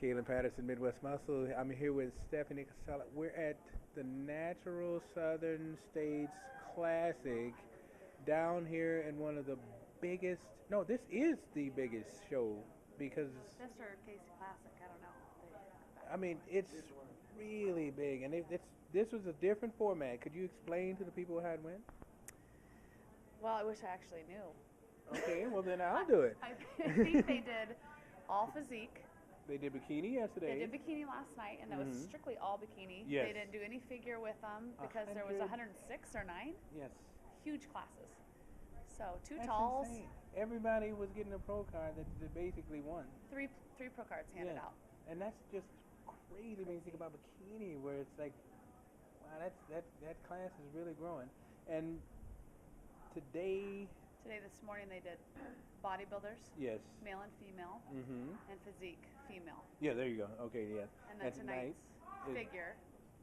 Kalen Patterson, Midwest Muscle. I'm here with Stephanie Cassela. We're at the Natural Southern States Classic down here in one of the biggest. No, this is the biggest show because This or Casey Classic, I don't know. I mean it's really big, and this was a different format. Could you explain to the people how it went? Well, I wish I actually knew. Okay, well then I'll do it. I think they did all physique. They did bikini yesterday. They did bikini last night, and that was strictly all bikini. Yes. They didn't do any figure with them because there was 106 or 9 Yes. huge classes. So two That's talls, insane. Everybody was getting a pro card that basically won. three pro cards handed Yeah. out. And that's just crazy when you think about bikini, where it's like, wow, that class is really growing. And today, This morning, they did bodybuilders, yes. male and female, and physique, female. Yeah, there you go. Okay, yeah. And then tonight's is- figure,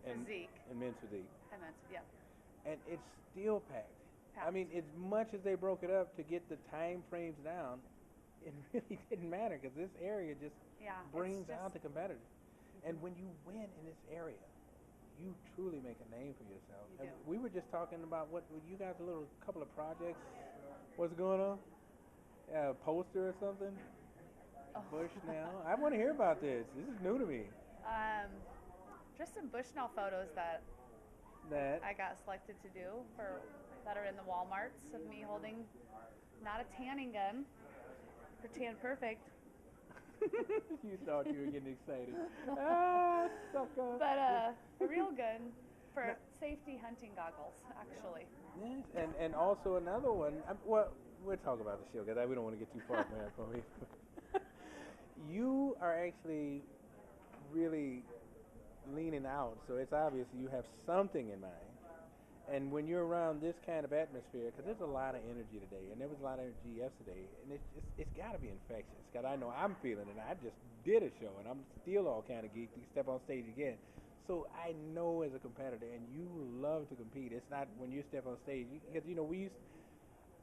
and, physique, and men's physique. and men's, yeah. And it's still packed. I mean, as much as they broke it up to get the time frames down, it really didn't matter because this area just Yeah, brings it's out the competitors. And when you win in this area, you truly make a name for yourself. You And do. we were just talking about what you got a little couple of projects. What's going on? Poster or something? Oh. Bushnell. I want to hear about this. This is new to me. Just some Bushnell photos that That I got selected to do that are in the Walmarts of me holding not a tanning gun for Tan Perfect, you thought you were getting excited. Sucker. but a real gun for safety hunting goggles, actually. Yes, and also another one. Well, we'll talk about the show because we don't want to get too far from that for me. You are actually really leaning out, so it's obvious you have something in mind. And when you're around this kind of atmosphere, because there's a lot of energy today, and there was a lot of energy yesterday, and it's got to be infectious. Because I know I'm feeling it. I just did a show, and I'm still all kind of geeked to step on stage again. So I know as a competitor, and you love to compete. It's not when you step on stage, because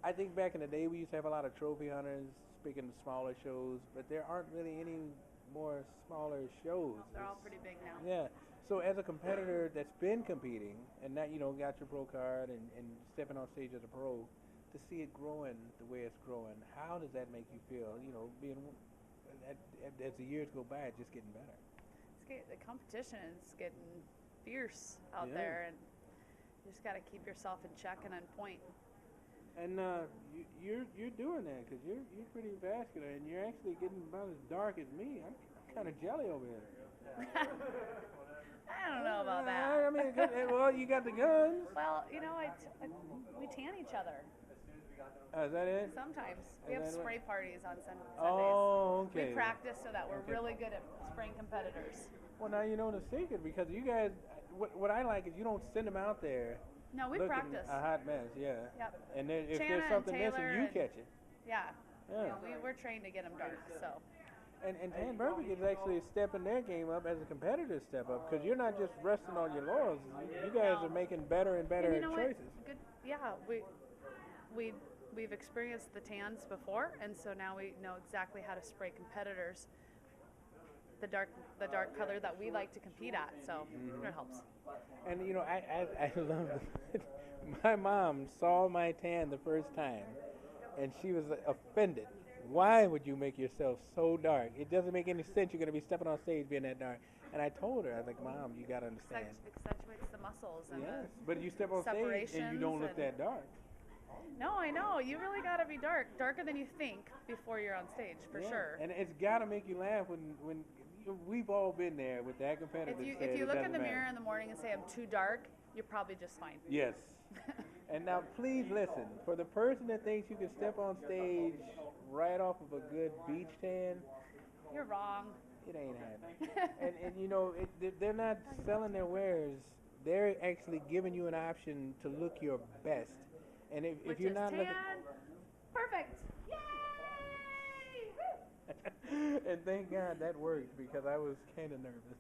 I think back in the day we used to have a lot of trophy hunters, speaking of smaller shows, but there aren't really any more smaller shows. They're all pretty big now. Yeah. So as a competitor that's been competing and now got your pro card and stepping on stage as a pro, to see it growing the way it's growing, how does that make you feel? Being as the years go by, it's just getting better. The competition is getting fierce out Yeah. there, and you just got to keep yourself in check and on point. And you're doing that because you're pretty vascular and you're actually getting about as dark as me. I'm kind of jelly over here. I don't know about that. I mean, well, you got the guns. Well, we tan each other Is that it? sometimes. Is We have that what- spray parties on Sundays. Oh, okay. We practice so that we're Okay. really good at spraying competitors. Well, now you know the secret because you guys. What I like is you don't send them out there. No, we looking practice. a hot mess, yeah. Yep. And then if Shanna there's and something Taylor missing, you and- catch it. Yeah. Yeah. We're trained to get them dark, so. And Tan Perfect is actually stepping their game up as a competitor step up because you're not just resting on your laurels. You guys are making better and better And you know what? choices. Good. Yeah, we've experienced the tans before, and so now we know exactly how to spray competitors the dark color that we like to compete at. So it helps. And I love it. My mom saw my tan the first time, and she was offended. Why would you make yourself so dark? It doesn't make any sense. You're going to be stepping on stage being that dark. And I told her, I was like, Mom, you got to understand. Accentuates the muscles and Yes, but you step on stage and you don't look that dark. No, I know. You really got to be darker than you think before you're on stage, for sure. And it's got to make you laugh when we've all been there with that competitor. If you look in the mirror in the morning and say I'm too dark, you're probably just fine. Yes. And now please listen. For the person that thinks you can step on stage right off of a good beach tan, You're wrong. it ain't happening. and they're not selling their wares. They're actually giving you an option to look your best. And if Which you're is not tan, looking, perfect. Yay! and thank God that worked because I was kind of nervous.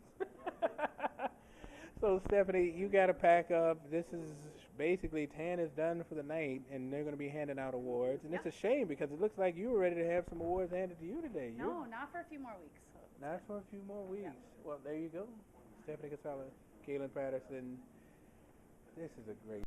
So Stephanie, you got to pack up. This is basically Tan is done for the night, and they're going to be handing out awards. And it's a shame because it looks like you were ready to have some awards handed to you today. No, not for a few more weeks. Not for a few more weeks. Well, there you go. Stephanie Cassela, Kaylin Patterson. This is a great